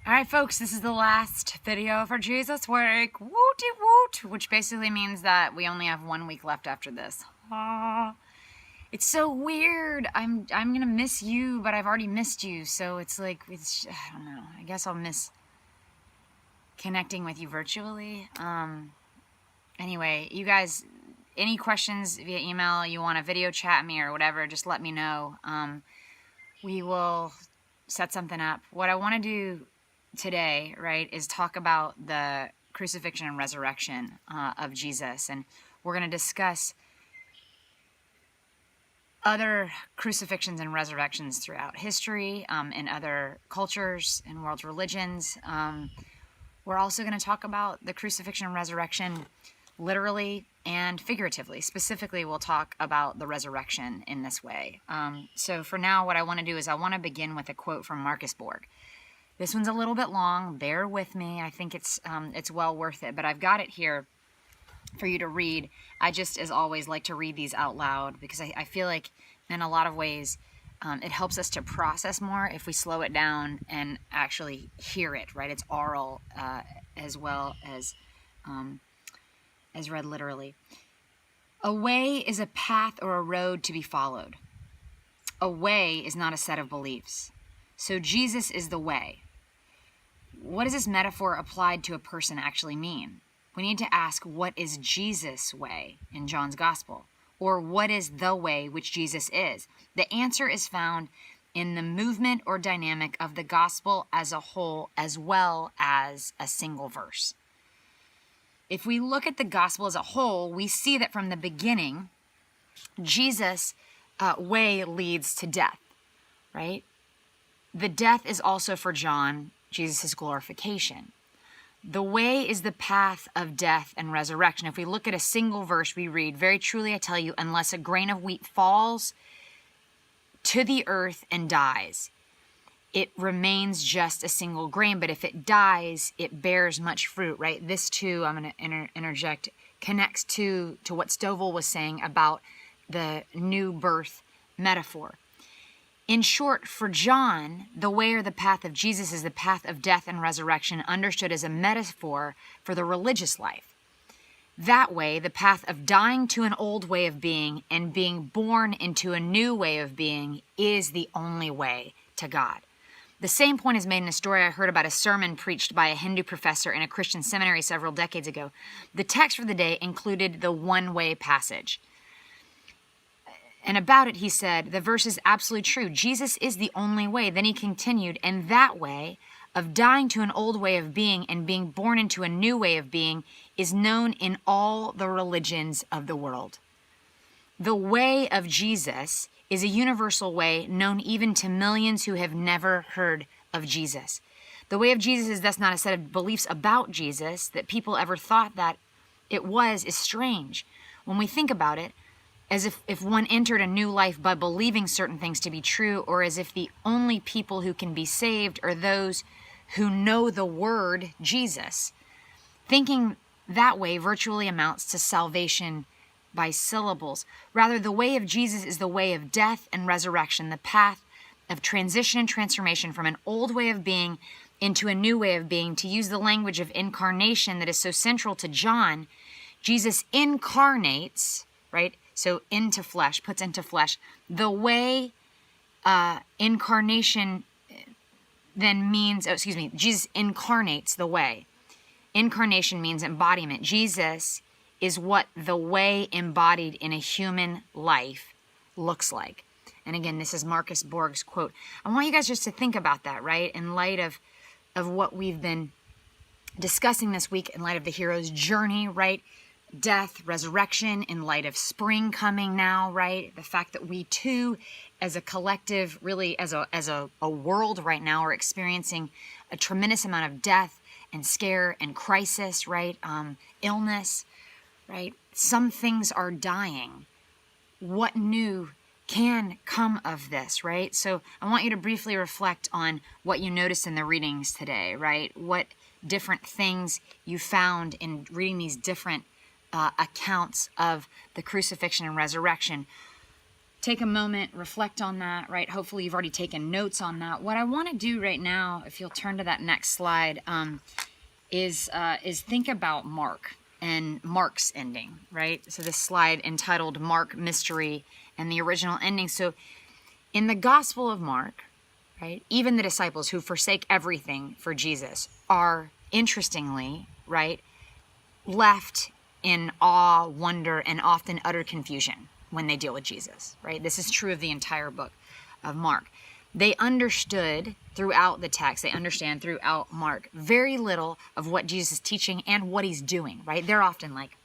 Alright folks, this is the last video for Jesus Week, wooty woot, which basically means that we only have 1 week left after this. It's so weird. I'm gonna miss you, but I've already missed you, so it's like, I don't know, I guess I'll miss connecting with you virtually. Anyway, you guys, any questions via email, you want to video chat me or whatever, just let me know. We will set something up. What I want to do today, right, is talk about the crucifixion and resurrection of Jesus, and we're going to discuss other crucifixions and resurrections throughout history, in other cultures and world religions. We're also going to talk about the crucifixion and resurrection literally and figuratively. Specifically, we'll talk about the resurrection in this way. So for now, what I want to do is I want to begin with a quote from Marcus Borg. This one's a little bit long. Bear with me. I think it's well worth it. But I've got it here for you to read. I just, as always, like to read these out loud because I feel like in a lot of ways it helps us to process more if we slow it down and actually hear it, right? It's oral as well as read literally. A way is a path or a road to be followed. A way is not a set of beliefs. So Jesus is the way. What does this metaphor applied to a person actually mean? We need to ask, what is Jesus' way in John's Gospel? Or what is the way which Jesus is? The answer is found in the movement or dynamic of the Gospel as a whole, as well as a single verse. If we look at the Gospel as a whole, we see that from the beginning, Jesus' way leads to death, right? The death is also for John, Jesus' glorification. The way is the path of death and resurrection. If we look at a single verse, we read, "Very truly I tell you, unless a grain of wheat falls to the earth and dies, it remains just a single grain. But if it dies, it bears much fruit," right? This too, I'm going to interject, connects to what Stovall was saying about the new birth metaphor. In short, for John, the way or the path of Jesus is the path of death and resurrection, understood as a metaphor for the religious life. That way, the path of dying to an old way of being and being born into a new way of being is the only way to God. The same point is made in a story I heard about a sermon preached by a Hindu professor in a Christian seminary several decades ago. The text for the day included the one-way passage. And about it, he said, the verse is absolutely true. Jesus is the only way. Then he continued, and that way of dying to an old way of being and being born into a new way of being is known in all the religions of the world. The way of Jesus is a universal way known even to millions who have never heard of Jesus. The way of Jesus is thus not a set of beliefs about Jesus that people ever thought that it was is strange. When we think about it, as if one entered a new life by believing certain things to be true, or as if the only people who can be saved are those who know the word Jesus. Thinking that way virtually amounts to salvation by syllables. Rather, the way of Jesus is the way of death and resurrection, the path of transition and transformation from an old way of being into a new way of being. To use the language of incarnation that is so central to John, Jesus incarnates, right? So into flesh, puts into flesh. The way incarnation then means, Jesus incarnates the way. Incarnation means embodiment. Jesus is what the way embodied in a human life looks like. And again, this is Marcus Borg's quote. I want you guys just to think about that, right? In light of what we've been discussing this week, in light of the hero's journey, right? Death, resurrection, in light of spring coming now, right? The fact that we too, as a collective, really as a world right now, are experiencing a tremendous amount of death and scare and crisis, right? Illness, right? Some things are dying. What new can come of this, right? So I want you to briefly reflect on what you noticed in the readings today, right? What different things you found in reading these different accounts of the crucifixion and resurrection. take a moment, reflect on that, right? Hopefully you've already taken notes on that. What I want to do right now, if you'll turn to that next slide, is think about Mark and Mark's ending, right? So this slide entitled Mark Mystery and the original ending. So in the Gospel of Mark, right, even the disciples who forsake everything for Jesus are, interestingly, right, left in awe, wonder, and often utter confusion when they deal with Jesus, right? This is true of the entire book of Mark. They understood throughout the text, they understand throughout Mark, very little of what Jesus is teaching and what he's doing, right? They're often like,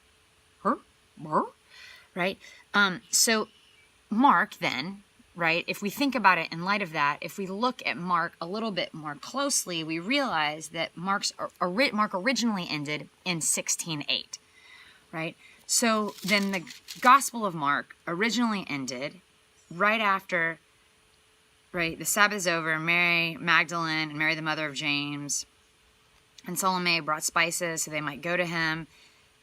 right? So Mark then, right, if we think about it in light of that, if we look at Mark a little bit more closely, we realize that Mark originally ended in 16:8, right? So then the Gospel of Mark originally ended right after, right, the Sabbath is over, Mary Magdalene and Mary the mother of James and Salome brought spices so they might go to him,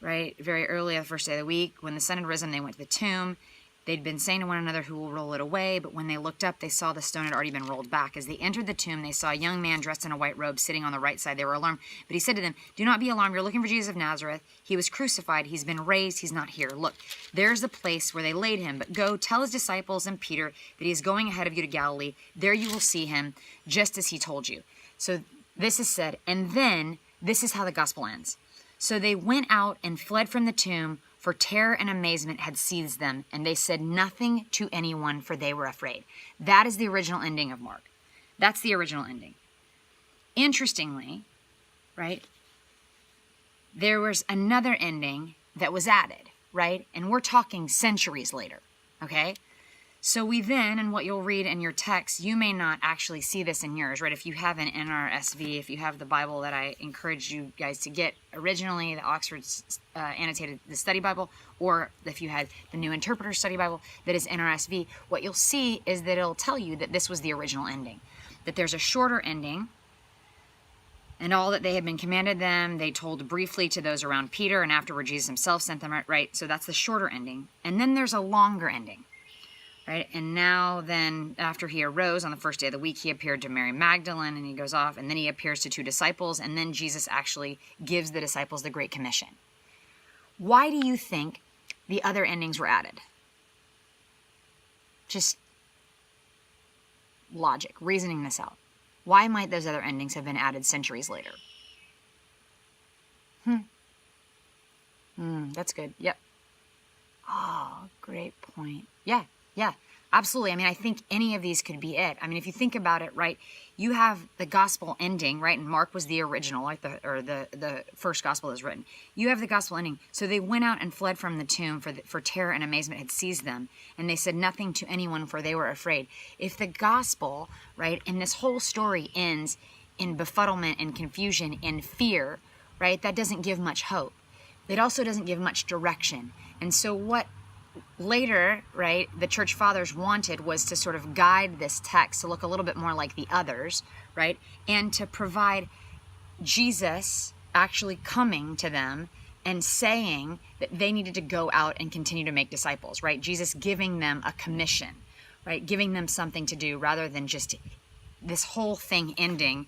right, very early on the first day of the week. When the sun had risen, they went to the tomb. They'd been saying to one another, who will roll it away? But when they looked up, they saw the stone had already been rolled back. As they entered the tomb, they saw a young man dressed in a white robe sitting on the right side. They were alarmed. But he said to them, do not be alarmed. You're looking for Jesus of Nazareth. He was crucified. He's been raised. He's not here. Look, there's the place where they laid him. But go tell his disciples and Peter that he is going ahead of you to Galilee. There you will see him, just as he told you. So this is said. And then this is how the gospel ends. So they went out and fled from the tomb, for terror and amazement had seized them, and they said nothing to anyone, for they were afraid. That is the original ending of Mark. That's the original ending. Interestingly, right, there was another ending that was added, right? And we're talking centuries later, okay? So we then, and what you'll read in your text, you may not actually see this in yours, right? If you have an NRSV, if you have the Bible that I encourage you guys to get originally, the Oxford's annotated, the study Bible, or if you had the New Interpreter Study Bible that is NRSV, what you'll see is that it'll tell you that this was the original ending, that there's a shorter ending, and all that they had been commanded them, they told briefly to those around Peter, and afterward Jesus himself sent them, right? So that's the shorter ending. And then there's a longer ending. Right? And now then, after he arose on the first day of the week, he appeared to Mary Magdalene, and he goes off, and then he appears to 2 disciples, and then Jesus actually gives the disciples the Great Commission. Why do you think the other endings were added? Just logic, reasoning this out. Why might those other endings have been added centuries later? That's good. Yep. Oh, great point. Yeah, absolutely. I mean, I think any of these could be it. I mean, if you think about it, right, you have the gospel ending, right, and Mark was the original, like the first gospel is written. You have the gospel ending. So they went out and fled from the tomb, for terror and amazement had seized them, and they said nothing to anyone, for they were afraid. If the gospel, right, and this whole story ends in befuddlement and confusion and fear, right, that doesn't give much hope. It also doesn't give much direction. And so what later, right, the church fathers wanted was to sort of guide this text to look a little bit more like the others, right, and to provide Jesus actually coming to them and saying that they needed to go out and continue to make disciples, right? Jesus giving them a commission, right, giving them something to do rather than just this whole thing ending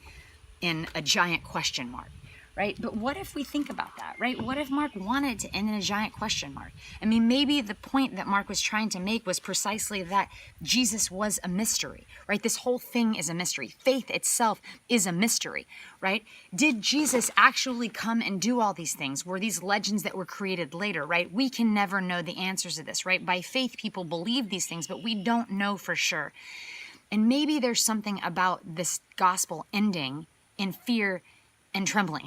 in a giant question mark. Right? But what if we think about that, right? What if Mark wanted to end in a giant question mark? I mean, maybe the point that Mark was trying to make was precisely that Jesus was a mystery, right? This whole thing is a mystery. Faith itself is a mystery, right? Did Jesus actually come and do all these things? Were these legends that were created later, right? We can never know the answers to this, right? By faith, people believe these things, but we don't know for sure. And maybe there's something about this gospel ending in fear and trembling,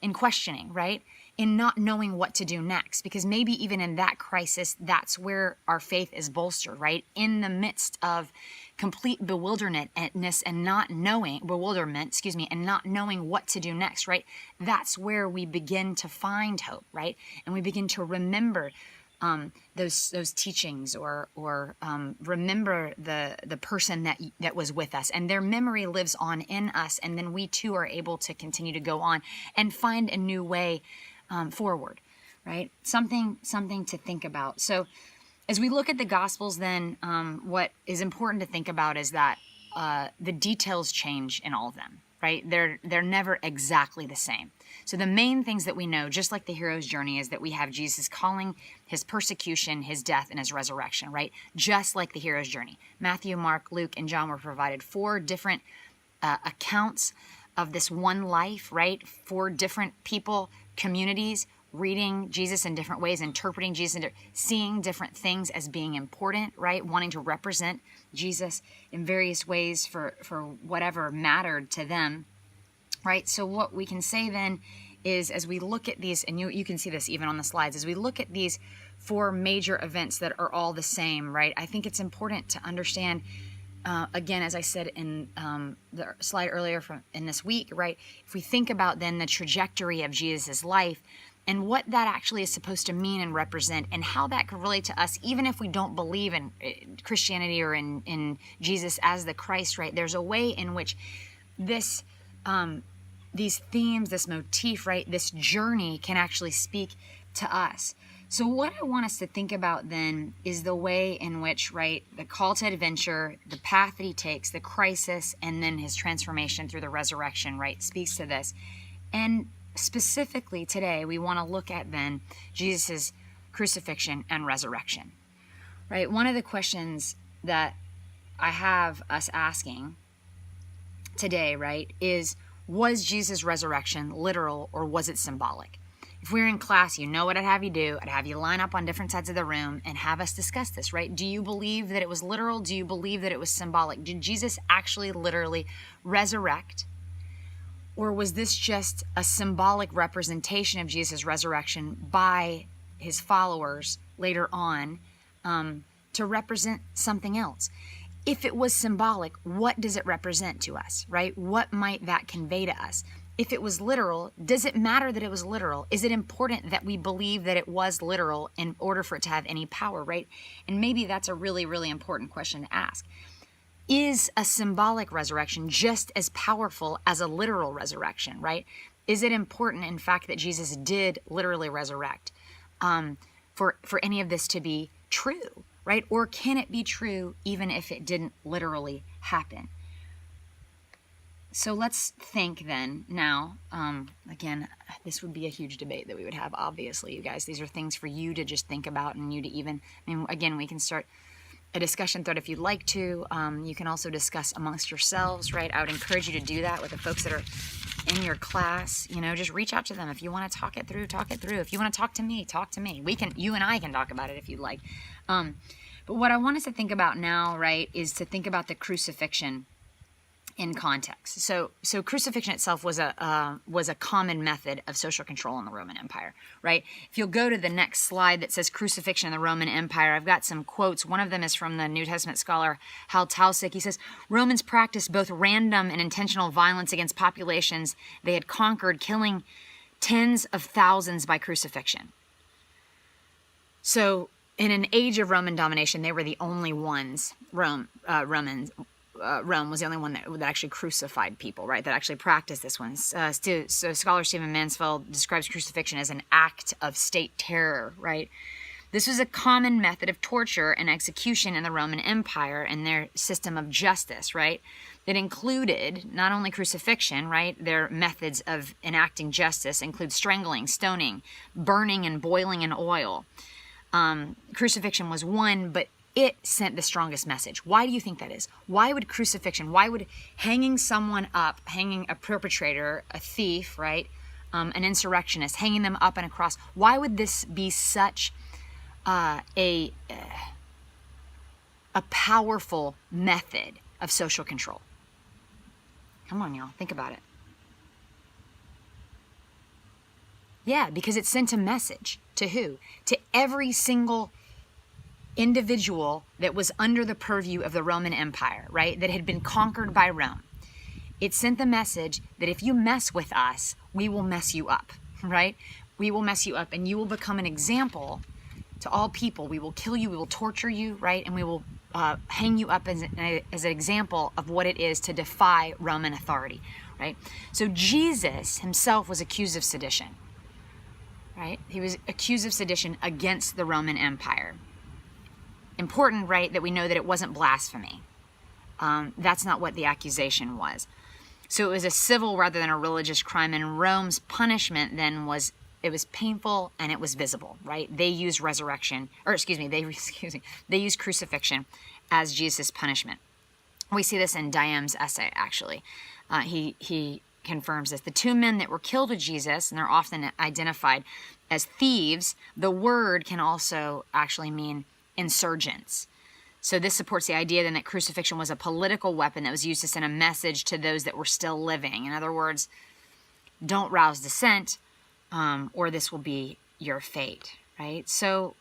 in questioning, right? In not knowing what to do next. Because maybe even in that crisis, that's where our faith is bolstered, right? In the midst of complete bewilderment and not knowing what to do next, right? That's where we begin to find hope, right? And we begin to remember those teachings or remember the person that was with us, and their memory lives on in us, and then we too are able to continue to go on and find a new way forward, right? Something to think about. So As we look at the Gospels, then, what is important to think about is that the details change in all of them, right? They're never exactly the same. So the main things that we know, just like the hero's journey, is that we have Jesus calling, his persecution, his death, and his resurrection, right? Just like the hero's journey. Matthew, Mark, Luke, and John were provided 4 different accounts of this one life, right? 4 different people, communities, reading Jesus in different ways, interpreting Jesus, seeing different things as being important, right? Wanting to represent Jesus in various ways for whatever mattered to them, right? So what we can say then is, as we look at these, and you can see this even on the slides, as we look at these 4 major events that are all the same, right? I think it's important to understand, again, as I said in the slide earlier in this week, right? If we think about then the trajectory of Jesus' life, and what that actually is supposed to mean and represent, and how that can relate to us, even if we don't believe in Christianity or in Jesus as the Christ, right? There's a way in which this, these themes, this motif, right, this journey can actually speak to us. So what I want us to think about then is the way in which, right, the call to adventure, the path that he takes, the crisis, and then his transformation through the resurrection, right, speaks to this. And specifically today, we want to look at then Jesus' crucifixion and resurrection, right? One of the questions that I have us asking today, right, is, was Jesus' resurrection literal or was it symbolic? If we were in class, you know what I'd have you do? I'd have you line up on different sides of the room and have us discuss this, right? Do you believe that it was literal? Do you believe that it was symbolic? Did Jesus actually literally resurrect? Or was this just a symbolic representation of Jesus' resurrection by his followers later on to represent something else? If it was symbolic, what does it represent to us, right? What might that convey to us? If it was literal, does it matter that it was literal? Is it important that we believe that it was literal in order for it to have any power, right? And maybe that's a really, really important question to ask. Is a symbolic resurrection just as powerful as a literal resurrection, right? Is it important, in fact, that Jesus did literally resurrect for any of this to be true, right? Or can it be true even if it didn't literally happen? So let's think then now, again, this would be a huge debate that we would have, obviously, you guys. These are things for you to just think about and you to even, again, we can start a discussion thread if you'd like to. You can also discuss amongst yourselves, right? I would encourage you to do that with the folks that are in your class. Just reach out to them. If you want to talk it through, talk it through. If you want to talk to me, talk to me. You and I can talk about it if you'd like. But what I want us to think about now, right, is to think about the crucifixion in context. So crucifixion itself was a common method of social control in the Roman Empire, right? If you'll go to the next slide that says crucifixion in the Roman Empire, I've got some quotes. One of them is from the New Testament scholar Hal Taussig. He says, Romans practiced both random and intentional violence against populations they had conquered, killing tens of thousands by crucifixion. So in an age of Roman domination, they were the only ones, Rome was the only one that actually crucified people, right? That actually practiced this one. So scholar Stephen Mansfield describes crucifixion as an act of state terror, right? This was a common method of torture and execution in the Roman Empire and their system of justice, right? That included not only crucifixion, right? Their methods of enacting justice include strangling, stoning, burning, and boiling in oil. Crucifixion was one, but it sent the strongest message. Why do you think that is? Why would crucifixion, why would hanging someone up, hanging a perpetrator, a thief, right, an insurrectionist, hanging them up on a cross, why would this be such a powerful method of social control? Come on, y'all, think about it. Yeah, because it sent a message to who? To every single individual that was under the purview of the Roman Empire, right? That had been conquered by Rome. It sent the message that if you mess with us, we will mess you up, right? We will mess you up and you will become an example to all people. We will kill you, we will torture you, right? And we will hang you up as an example of what it is to defy Roman authority, right? So Jesus himself was accused of sedition, right? He was accused of sedition against the Roman Empire. important, right, that we know that it wasn't blasphemy. That's not what the accusation was. So it was a civil rather than a religious crime, and Rome's punishment then was, it was painful and it was visible, right? They used they used crucifixion as Jesus' punishment. We see this in Diem's essay, actually. He confirms this. The two men that were killed with Jesus, and they're often identified as thieves, the word can also actually mean insurgents. So this supports the idea then that crucifixion was a political weapon that was used to send a message to those that were still living. In other words, don't rouse dissent, or this will be your fate, right? So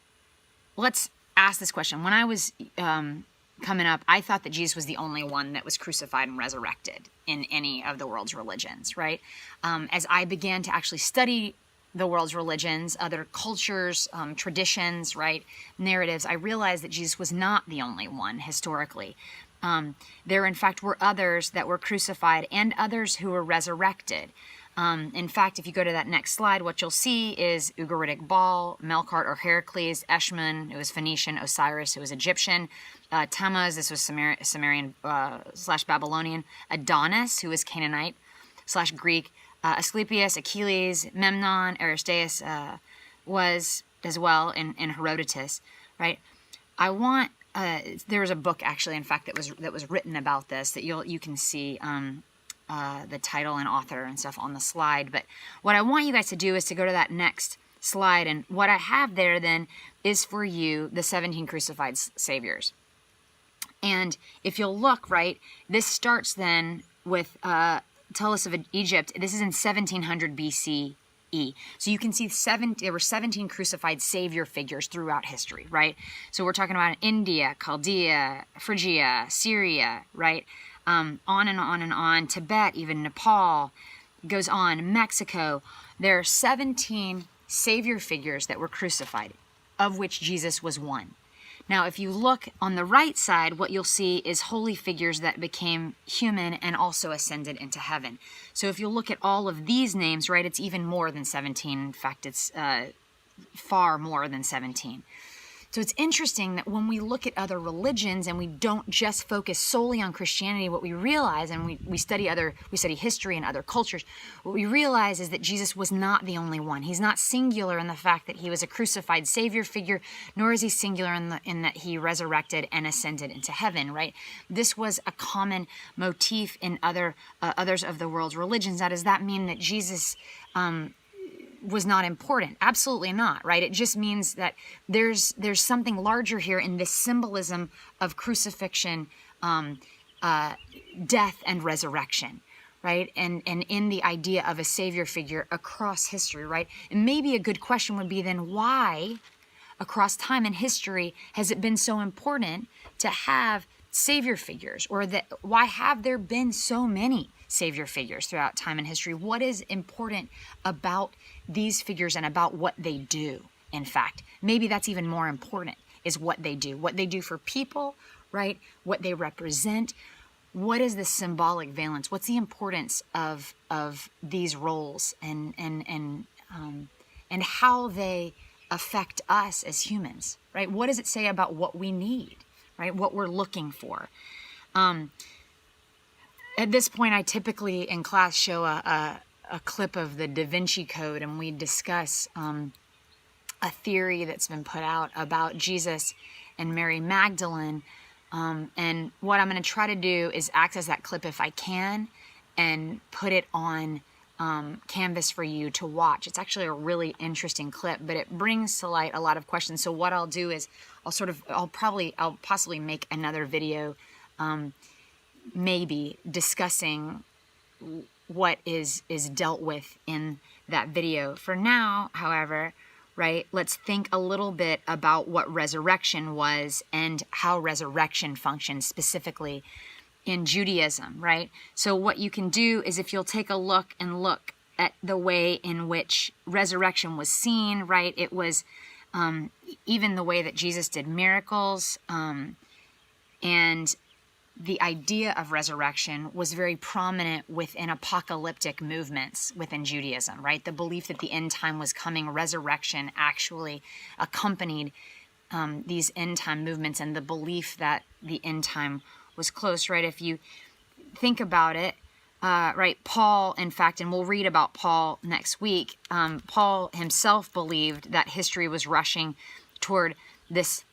let's ask this question. When I was coming up, I thought that Jesus was the only one that was crucified and resurrected in any of the world's religions, right? As I began to actually study the world's religions, other cultures, traditions, right, narratives, I realized that Jesus was not the only one historically. There, in fact, were others that were crucified and others who were resurrected. In fact, if you go to that next slide, what you'll see is Ugaritic Baal, Melkart or Heracles, Eshmun, it was Phoenician, Osiris, it was Egyptian, Tammuz, this was Sumerian / Babylonian, Adonis, who was Canaanite / Greek, Asclepius, Achilles, Memnon, Aristeas was as well in Herodotus, right? I want there was a book actually, in fact, that was written about this that you can see the title and author and stuff on the slide. But what I want you guys to do is to go to that next slide, and what I have there then is for you the 17 crucified saviors. And if you'll look, right, this starts then with Tullus of Egypt. This is in 1700 BCE. So you can see there were 17 crucified savior figures throughout history, right? So we're talking about India, Chaldea, Phrygia, Syria, right? On and on and on. Tibet, even Nepal, goes on. Mexico. There are 17 savior figures that were crucified, of which Jesus was one. Now, if you look on the right side, what you'll see is holy figures that became human and also ascended into heaven. So if you look at all of these names, right, it's even more than 17. In fact, it's far more than 17. So it's interesting that when we look at other religions and we don't just focus solely on Christianity, what we realize, and we study history and other cultures, what we realize is that Jesus was not the only one. He's not singular in the fact that he was a crucified savior figure, nor is he singular in that he resurrected and ascended into heaven, right? This was a common motif in others of the world's religions. Now, does that mean that Jesus was not important? Absolutely not, right? It just means that there's something larger here in this symbolism of crucifixion, death and resurrection, right? And in the idea of a savior figure across history, right? And maybe a good question would be then, why across time and history has it been so important to have savior figures, or that why have there been so many savior figures throughout time and history? What is important about these figures and about what they do? In fact, maybe that's even more important, is what they do for people, right? What they represent. What is the symbolic valence? What's the importance of these roles and how they affect us as humans, right? What does it say about what we need, right? What we're looking for. At this point, I typically in class show a clip of the Da Vinci Code, and we discuss a theory that's been put out about Jesus and Mary Magdalene. And what I'm going to try to do is access that clip if I can and put it on Canvas for you to watch. It's actually a really interesting clip, but it brings to light a lot of questions. So what I'll do is I'll possibly make another video maybe discussing what is dealt with in that video. For now, however, right, let's think a little bit about what resurrection was and how resurrection functions specifically in Judaism, right? So what you can do is, if you'll take a look at the way in which resurrection was seen, right, it was even the way that Jesus did miracles, and the idea of resurrection was very prominent within apocalyptic movements within Judaism, right? The belief that the end time was coming, resurrection actually accompanied these end time movements and the belief that the end time was close, right? If you think about it, right, Paul, in fact, and we'll read about Paul next week, Paul himself believed that history was rushing toward this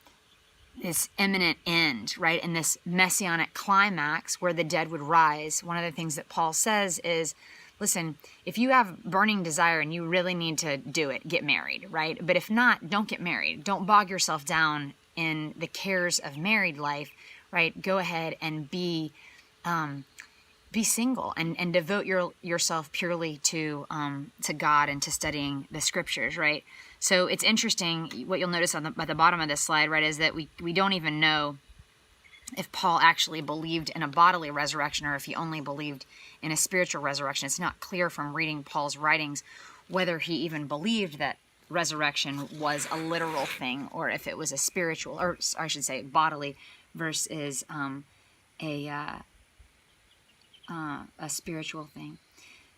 imminent end, right, and this messianic climax where the dead would rise. One of the things that Paul says is, listen, if you have burning desire and you really need to do it, get married, right? But if not, don't get married. Don't bog yourself down in the cares of married life, right? Go ahead and be single and devote yourself purely to God and to studying the scriptures, right? So it's interesting, what you'll notice at the bottom of this slide, right, is that we don't even know if Paul actually believed in a bodily resurrection or if he only believed in a spiritual resurrection. It's not clear from reading Paul's writings whether he even believed that resurrection was a literal thing or if it was a spiritual, or I should say bodily, versus a spiritual thing.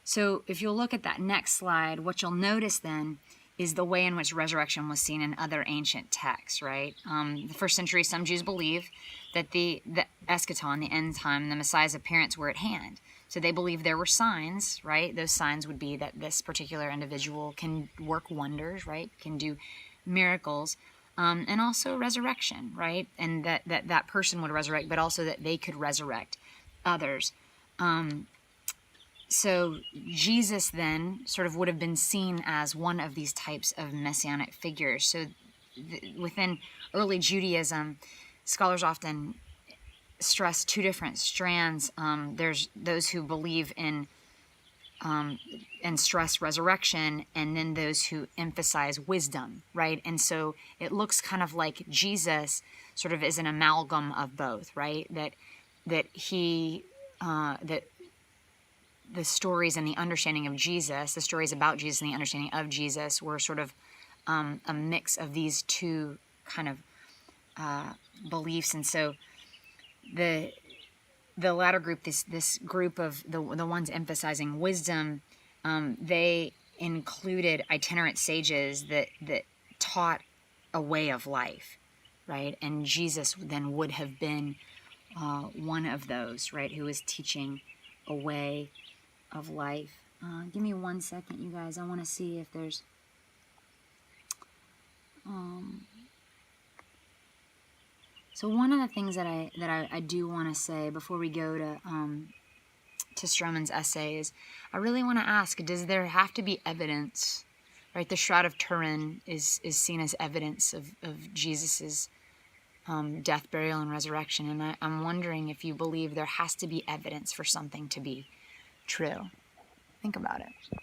So if you'll look at that next slide, what you'll notice then is the way in which resurrection was seen in other ancient texts, right? The first century, some Jews believed that the eschaton, the end time, the Messiah's appearance were at hand. So they believed there were signs, right? Those signs would be that this particular individual can work wonders, right? Can do miracles, and also resurrection, right? And that person would resurrect, but also that they could resurrect others. So Jesus then sort of would have been seen as one of these types of messianic figures. So within early Judaism, scholars often stress two different strands. There's those who believe in and stress resurrection, and then those who emphasize wisdom, right? And so it looks kind of like Jesus sort of is an amalgam of both, right? That the stories and the understanding of Jesus, the stories about Jesus and the understanding of Jesus were sort of a mix of these two kind of beliefs. And so the latter group, this group of the ones emphasizing wisdom, they included itinerant sages that taught a way of life, right? And Jesus then would have been one of those, right, who was teaching a way of life. Give me 1 second, you guys. I want to see if there's so one of the things that I do want to say before we go to Stroman's essay is I really want to ask, does there have to be evidence, right? The Shroud of Turin is seen as evidence of Jesus's death, burial, and resurrection, and I'm wondering if you believe there has to be evidence for something to be true. Think about it.